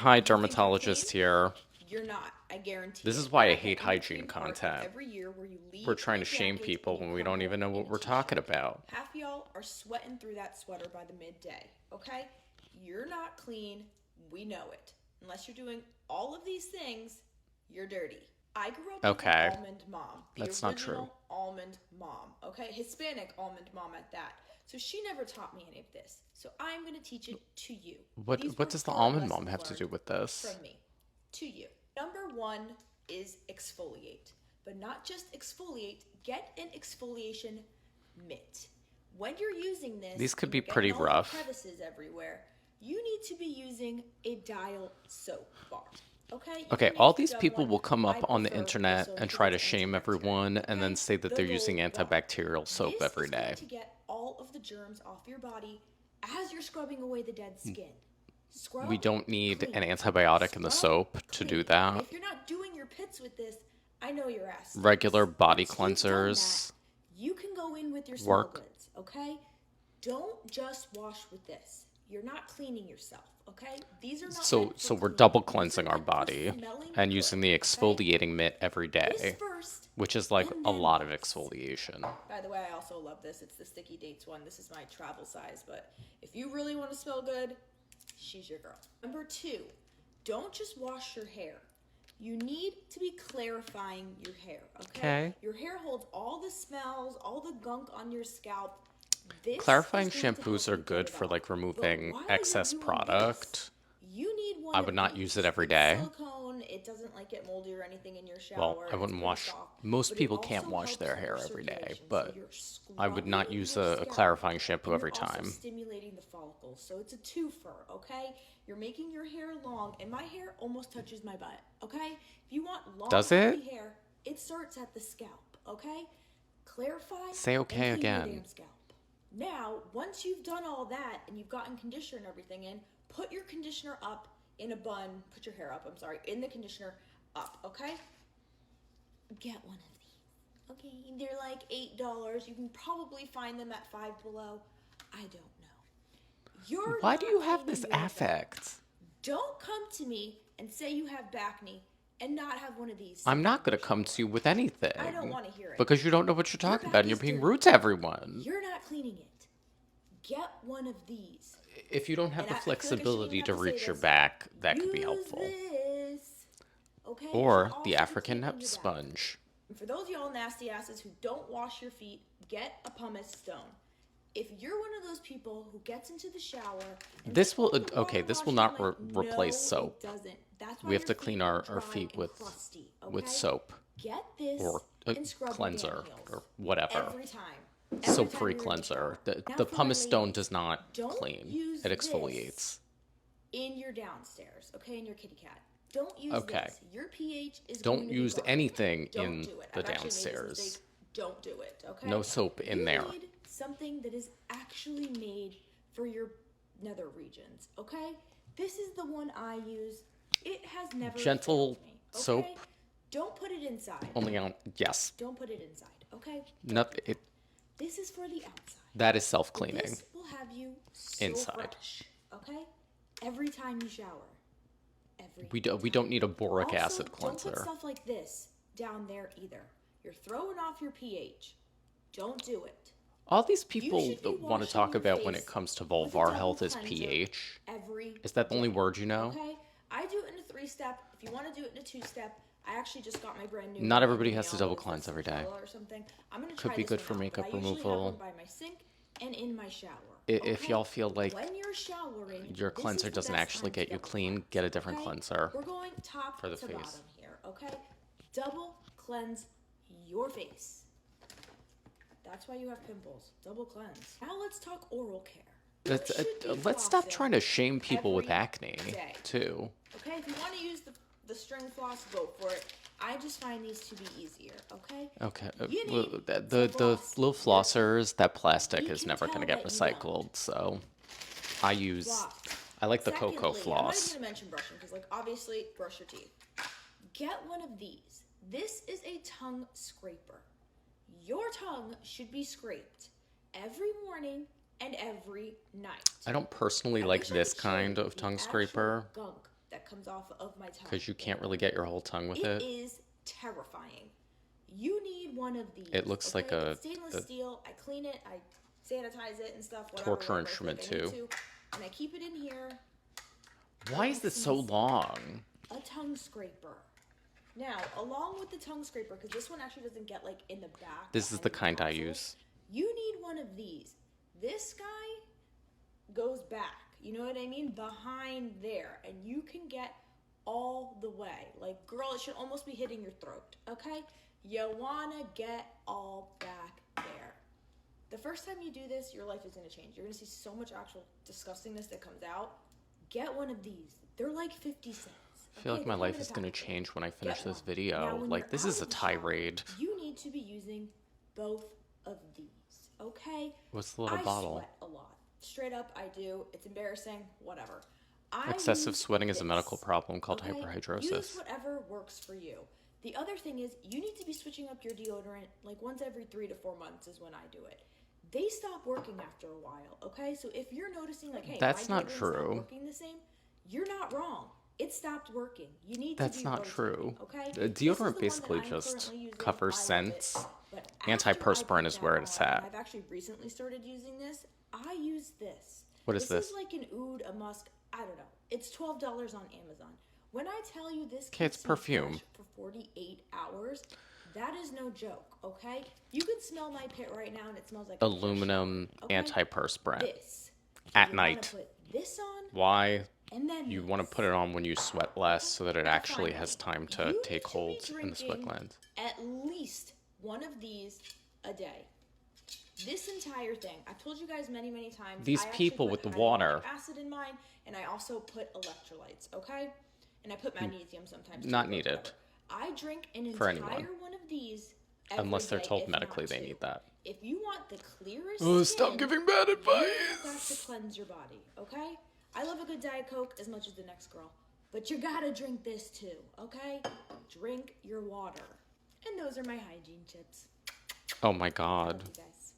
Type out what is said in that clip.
Hi, You think you're clean? dermatologist here. You're not. I guarantee This it. is And why I I bet hate you the hygiene cream part of content. every year where you We're leave in trying a to shame jacket and people you when we come don't home even know in what a we're talking t-shirt. about. Half of y'all are sweating through that sweater by the midday, okay? You're not clean. We know it. Unless you're doing all of these things, you're dirty. I grew up with an Okay, almond mom, the that's not true. original almond mom, okay? Hispanic almond mom at that. So she never taught me any of this. So I'm going to teach it to you. These What were does the hard almond mom lessons have to do learned with this? from me to you. Number one is exfoliate, but not just exfoliate, get an exfoliation mitt. When you're using this These could and be you're getting pretty all the rough. crevices everywhere, you need to be using a dial soap bar. Okay, you Okay, can all use the these Dove people one. will come I up on the prefer this internet one and because try it's to shame antibacterial. everyone and then Okay, say that the they're using gold bar. antibacterial soap This every is going day. to get all of the germs off your body as you're scrubbing away the dead skin. We Scrub don't need clean. an antibiotic in the Scrub soap to do clean. And that. if you're not doing your pits with this, I know your ass Regular stinks. body Once you've done that, cleansers you can go in with your small work. goods, okay? Don't just wash with this. You're not cleaning yourself, okay? These are not So, meant for so we're cleaning. double These are cleansing our meant for body smelling and good, using the okay? exfoliating mitt every This day, first, which is like and a then lot of this. exfoliation. By the way, I also love this. It's the Sticky Dates one. This is my travel size, but if you really want to smell good, she's your girl. Number two, don't just wash your hair. You need to be clarifying your hair, okay? Okay. Your hair holds all the smells, all the gunk on your scalp. This is Clarifying going to shampoos help are you get good it for off. like But removing while you're excess doing this, product. you need I one would of not use it these. every It's day. silicone. It doesn't like get moldy or anything in your Well, shower. I It's wouldn't pretty wash. soft, Most but it people can't also wash helps their with your hair every day, circulation. So but you're I would not scrubbing use your a scalp clarifying shampoo and every you're also time. stimulating the follicles. So it's a twofer, okay? You're making your hair long, and my hair almost touches my butt, okay? If you want long, Does healthy it? hair, it starts at the scalp, okay? Clarify Say and okay clean your again. damn scalp. Now, once you've done all that and you've gotten conditioner and everything in, put your conditioner up in a bun. Put your hair up, I'm sorry, in the conditioner up, okay? Get one of these. Okay, they're like $8. You can probably find them at Five Below. I don't know. You're Why do you not have cleaning this yourself. affect? Don't come to me and say you have back knee and not have one of these I'm sitting not in going your to come to shower. you with I don't anything want to hear it. because you don't know what you're Your talking about back and you're is being dirty. rude to everyone. You're not cleaning it. Get one of these. If you don't have And the I feel like I shouldn't even flexibility have to to say reach your this. back, that could be Use helpful. this. Okay? It should Or the also be African taping nap your back. sponge. And for those of y'all nasty asses who don't wash your feet, get a pumice stone. If you're one of those people who gets into the shower and This will, all the okay, water this will washes not away, replace no, it soap. doesn't. That's why We have your to clean feet are our dry feet and crusty. with Okay? soap Get this or a and scrub your damn cleanser heels or whatever. every time. Every time Soap-free you're in the cleanser. shower. Now The for my pumice stone ladies, does not don't clean. use It this exfoliates. in your downstairs, okay, in your kitty cat. Don't use Okay. this. Your pH is going Don't to be use gone. anything Don't in do it. the I've actually made this downstairs. mistake. Don't do it, okay? No soap in You there. need something that is actually made for your nether regions, okay? This is the one I use. It has never Gentle failed me, soap. okay? Don't put it inside. Only on, yes. Don't put it inside, okay? Don't Not, do that. it, This is for the outside. that is self-cleaning. This will have you so Inside. fresh, okay? Every time you shower. Every We don't need a boric also, acid don't cleanser. put stuff like this down there either. You're throwing off your pH. Don't do it. All these You people should be that want to washing talk your about when face it comes to with a vulvar double health is cleanser pH. every Is that the only day, word you know? Okay? I do it in a 3-step. If you want to do it in a 2-step, I actually just got my brand new Not one everybody in has to mail. double What is cleanse this, every day. Nutella or something. I'm gonna Could try be this good one for out, makeup but I usually have removal. one by my sink and in my shower. If okay? y'all feel like when you're showering, your this is cleanser the doesn't best actually time to get you double clean, cleanse, get a different okay? cleanser We're going top for the to face. bottom here, okay? Double cleanse your face. That's why you have pimples. Double cleanse. Now let's talk oral care. You should be Let's stop flossing trying to shame people with every acne, day. too. Okay, if you want to use the string floss, go for it. I just find these to be easier, okay? Okay. You Well, need the to floss little your teeth. flossers, that plastic We is can never going to tell get that you don't. recycled, so Floss. I like the cocoa Secondly, I'm not even floss. going to mention brushing because, like, obviously, brush your teeth. Get one of these. This is a tongue scraper. Your tongue should be scraped every morning and every night. I don't personally I like wish I this could show kind you of the tongue actual scraper. gunk that comes off of my tongue. Because you can't really get your whole tongue with It it. is terrifying. You need one of these. It looks like It's stainless steel. I clean it. I sanitize it and stuff. Torture whatever instrument I need too. to, and I keep it in here. Why is this so long? A tongue scraper. Now, along with the tongue scraper, because this one actually doesn't get like in the back. This is the kind I use. You need one of these. This guy goes back. You know what I mean? Behind there, and you can get all the way. Like, girl, it should almost be hitting your throat. Okay? You wanna get all back there. The first time you do this, your life is gonna change. You're gonna see so much actual disgustingness that comes out. Get one of these. They're like 50 cents. I feel like my life is going to change when I finish this video. Like, this is a tirade. You need to be using both of these, okay? What's the little bottle? I sweat a lot. Straight up, I do. It's embarrassing. Whatever. Excessive sweating is a medical problem called okay? hyperhidrosis. Use whatever works for you. The other thing is, you need to be switching up your deodorant like once every 3 to 4 months is when I do it. They stop working after a while, okay? So if you're noticing like, hey, that's my not deodorant's true. not working the same, you're not wrong. It stopped working. You need That's to be not true. Okay? Deodorant basically just covers scents. Antiperspirant is where it's at. I've actually recently started using this. I use this. What is this? This is like an oud, a musk. I don't know. It's $12 on Amazon. When I tell you this, okay, it's perfume for 48 hours. That is no joke. Okay, you can smell my pit right now, and it smells like aluminum antiperspirant. This at night. Put this on. Why? And then you want to put it on when you sweat less so that it actually has time to take hold in the sweat glands. At least one of these a day. This entire thing, I've told you guys many, many times. These people with the water. Acid in mine, and I also put electrolytes, okay? And I put magnesium sometimes. Not needed. I drink an entire one of these. Unless they're told medically they need that. If you want the clearest skin, stop giving bad advice. You have to cleanse your body, okay? I love a good Diet Coke as much as the next girl. But you gotta drink this too, okay? Drink your water. And those are my hygiene tips. Oh my god. Love you guys.